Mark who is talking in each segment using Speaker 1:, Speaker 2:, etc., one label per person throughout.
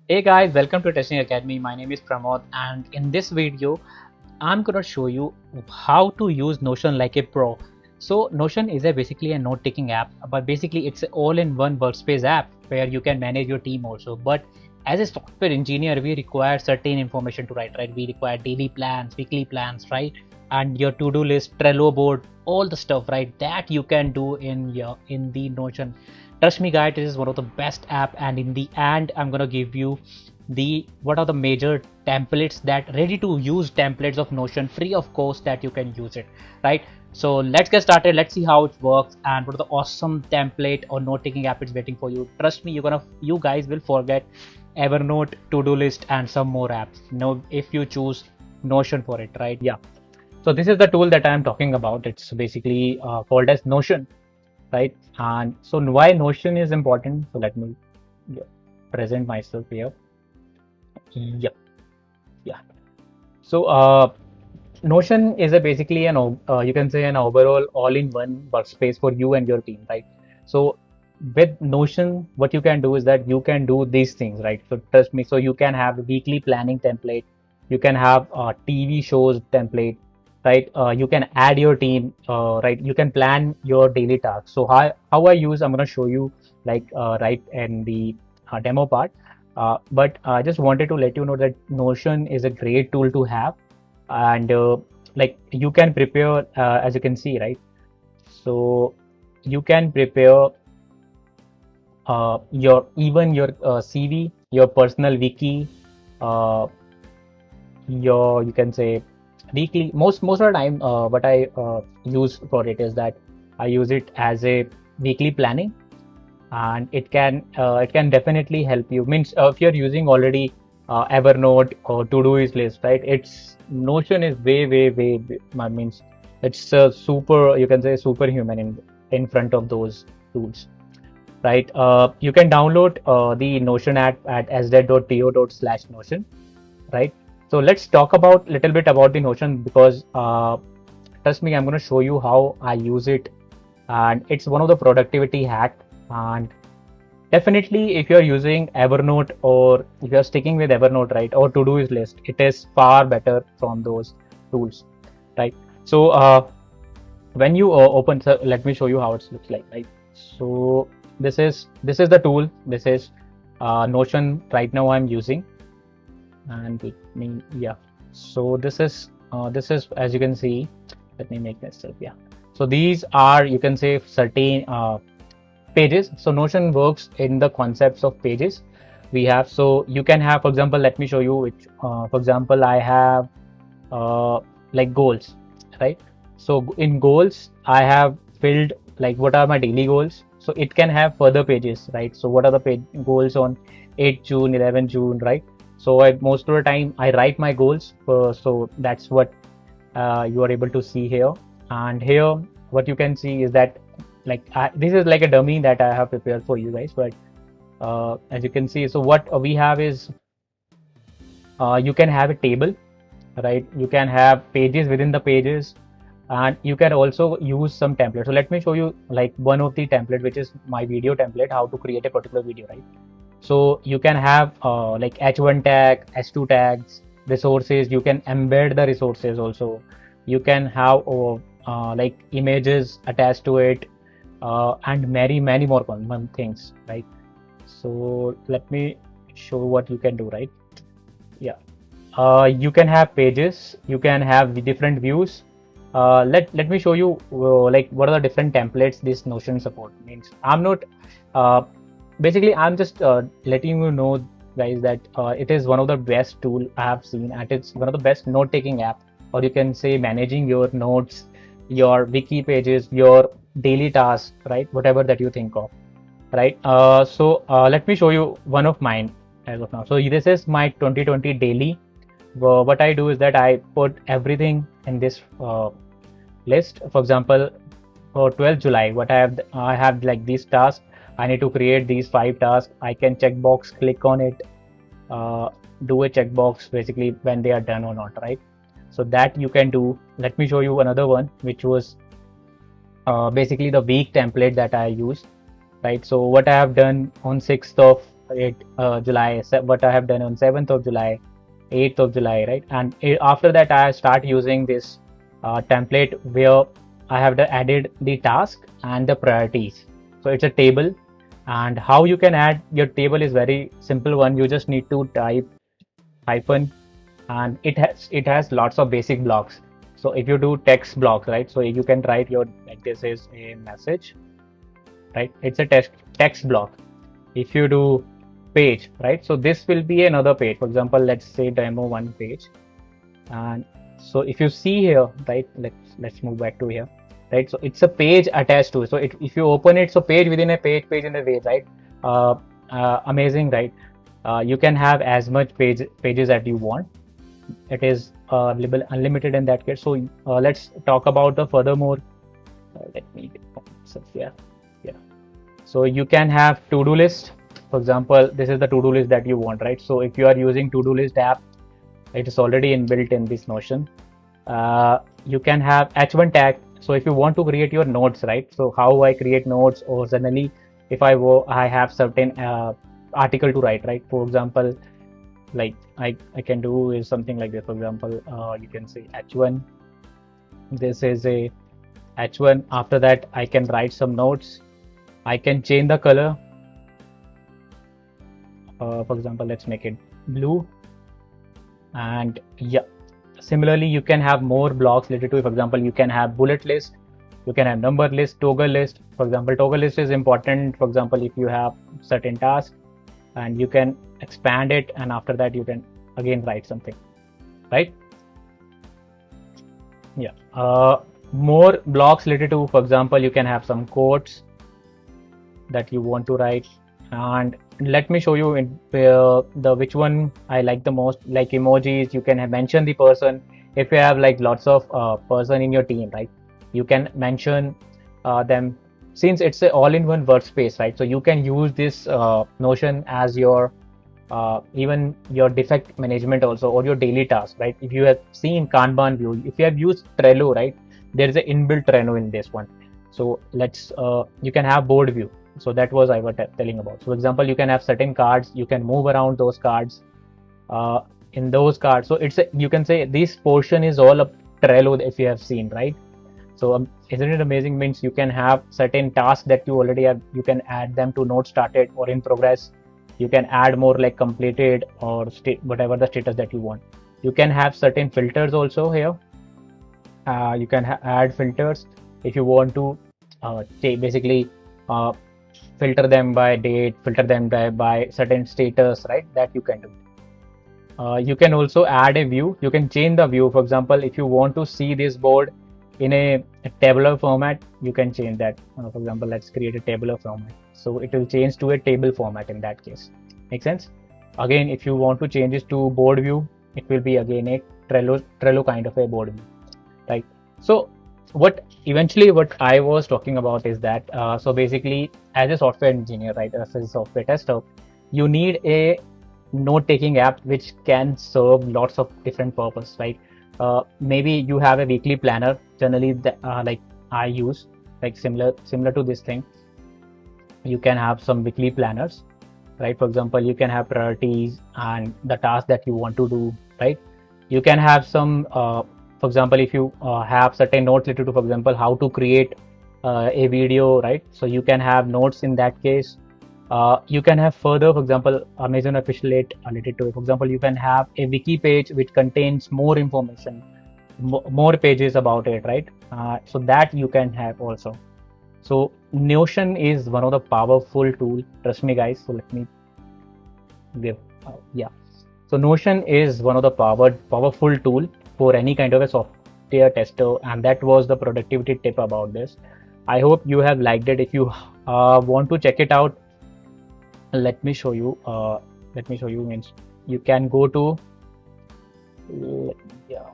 Speaker 1: Hey guys, welcome to Testing Academy. My name is Pramod, and in this video, I'm gonna show you how to use Notion like a pro. So Notion is basically a note-taking app, but basically it's an all-in-one workspace app where you can manage your team also. But as a software engineer, we require certain information to write, right? We require daily plans, weekly plans, right? And your to-do list, Trello board, all the stuff, right? That you can do in the Notion. Trust me guys, this is one of the best app, and in the end I'm gonna give you the what are the major templates, that ready to use templates of Notion free of cost that you can use it, right? So let's get started. Let's see how it works and what are the awesome template or note taking app is waiting for you. Trust me, you guys will forget Evernote, to-do list and some more apps, no, if you choose Notion for it, right? Yeah, so this is the tool that I'm talking about. It's basically called as Notion, right? And so why Notion is important, so let me, yeah, present myself here. Yeah, yeah. So Notion is basically you can say an overall all-in-one workspace for you and your team, right? So with Notion, what you can do is that you can do these things, right? So trust me. So you can have a weekly planning template, you can have a TV shows template, right? You can add your team, right? You can plan your daily tasks. So how I use, I'm gonna show you like right in the demo part. But I just wanted to let you know that Notion is a great tool to have, and like you can prepare, as you can see, right? So you can prepare your CV, your personal wiki, uh, your, you can say, weekly. Most of the time, what I use for it is that I use it as a weekly planning, and it can definitely help you. Means if you're using already Evernote or Todoist list, right? It's Notion is way, means it's super, you can say, superhuman in front of those tools, right? You can download the Notion at sdet.to/notion, right? So let's talk about little bit about the Notion, because trust me, I'm going to show you how I use it, and it's one of the productivity hack. And definitely, if you're using Evernote, or if you're sticking with Evernote, right, or Todoist list, it is far better from those tools, right? So when you open, so let me show you how it looks like, right? So this is the tool. This is Notion right now I'm using, and let me, yeah. So this is as you can see. Let me make myself, yeah. So these are, you can say, certain pages. So Notion works in the concepts of pages we have. So you can have, for example, let me show you which, for example, I have uh, like goals, right? So in goals, I have filled like what are my daily goals. So it can have further pages, right? So what are the goals on 8 June, 11 June, right? So most of the time I write my goals. So that's what you are able to see here. And here, what you can see is that, like, this is like a dummy that I have prepared for you guys. But as you can see, so what we have is, you can have a table, right? You can have pages within the pages, and you can also use some templates. So let me show you like one of the template, which is my video template, how to create a particular video, right? So you can have like h1 tag, h2 tags, resources. You can embed the resources also. You can have like images attached to it, and many more common things, right? So let me show what you can do, right? Yeah. You can have pages. You can have the different views. Let me show you like what are the different templates this Notion support. Means I'm not uh, basically I'm just letting you know, guys, that it is one of the best tool I have seen, and it's one of the best note taking app, or you can say managing your notes, your wiki pages, your daily tasks, right? Whatever that you think of, right? So let me show you one of mine as of now. So this is my 2020 daily. What I do is that I put everything in this list. For example, for 12th July, what I have like these tasks. I need to create these 5 tasks. I can checkbox, click on it, uh, do a checkbox basically when they are done or not, right? So that you can do. Let me show you another one, which was basically the week template that I use, right? So what I have done on 6th of July, what I have done on 7th of July, 8th of July, right? And after that, I start using this template where I have added the task and the priorities. So it's a table, and how you can add your table is very simple one. You just need to type hyphen, and it has lots of basic blocks. So if you do text blocks, right? So you can write your, like, this is a message, right? It's a text block. If you do page, right? So this will be another page. For example, let's say demo one page. And so if you see here, right, let's move back to here, right? So it's a page attached to it. So if you open it, so page within a page, page in a page, right? uh, Amazing, right? You can have as much pages that you want. It is unlimited in that case. So let's talk about the furthermore. Let me get so, yeah. So you can have to-do list. For example, this is the to-do list that you want, right? So if you are using to-do list app, it is already inbuilt in this Notion. You can have H1 tag. So if you want to create your notes, right? So how I create notes, or generally if I have certain article to write, right? For example, like I can do is something like this. For example, you can say H1. This is a H1. After that, I can write some notes. I can change the color. For example, let's make it blue. And yeah, similarly, you can have more blocks related to it. For example, you can have bullet list, you can have number list, toggle list. For example, toggle list is important. For example, if you have certain task, and you can expand it, and after that you can again write something, right? Yeah. More blocks related to, for example, you can have some quotes that you want to write. And let me show you in the which one I like the most. Like emojis, you can mention the person. If you have like lots of person in your team, right, you can mention them, since it's a all-in-one workspace, right? So you can use this Notion as your even your defect management also, or your daily task, right? If you have seen Kanban view, if you have used Trello, right, there is an inbuilt Trello in this one. So let's you can have board view. So that was I was telling about. So for example, you can have certain cards, you can move around those cards uh, in those cards. So it's you can say this portion is all a Trello, if you have seen, right? So isn't it amazing? Means you can have certain tasks that you already have, you can add them to note started or in progress. You can add more like completed or whatever the status that you want. You can have certain filters also here. You can add filters if you want to basically uh, filter them by date, filter them by certain status, right? That you can do. You can also add a view. You can change the view. For example, if you want to see this board in a tabular format, you can change that. For example, let's create a tabular format. So it will change to a table format in that case. Make sense? Again, if you want to change this to board view, it will be again a Trello kind of a board view, right? So what I was talking about is that so basically, as a software engineer, right, as a software tester, you need a note-taking app which can serve lots of different purpose, right? Maybe you have a weekly planner. Generally, like I use, like similar to this thing. You can have some weekly planners, right? For example, you can have priorities and the task that you want to do, right? You can have some, for example, if you have certain notes related to, for example, how to create a video, right? So you can have notes in that case. You can have further, for example, Amazon affiliate related to it. For example, you can have a wiki page which contains more information, more pages about it, right? So that you can have also. So Notion is one of the powerful tool. Trust me, guys. So let me give, yeah. So Notion is one of the powerful tool for any kind of a software tester, and that was the productivity tip about this. I hope you have liked it. If you want to check it out, let me show you. Means you can go to yeah.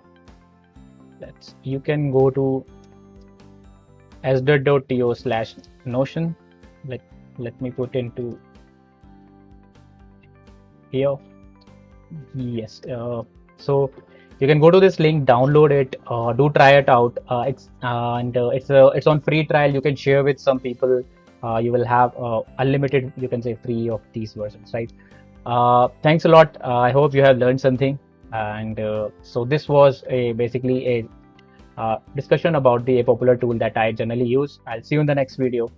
Speaker 1: You can go to sdot.to/notion. Let me put into here. Yes. So you can go to this link, download it, do try it out. It's on free trial. You can share with some people. you will have unlimited, you can say, free of these versions, right? Thanks a lot. I hope you have learned something. And so this was a basically a discussion about the a popular tool that I generally use. I'll see you in the next video.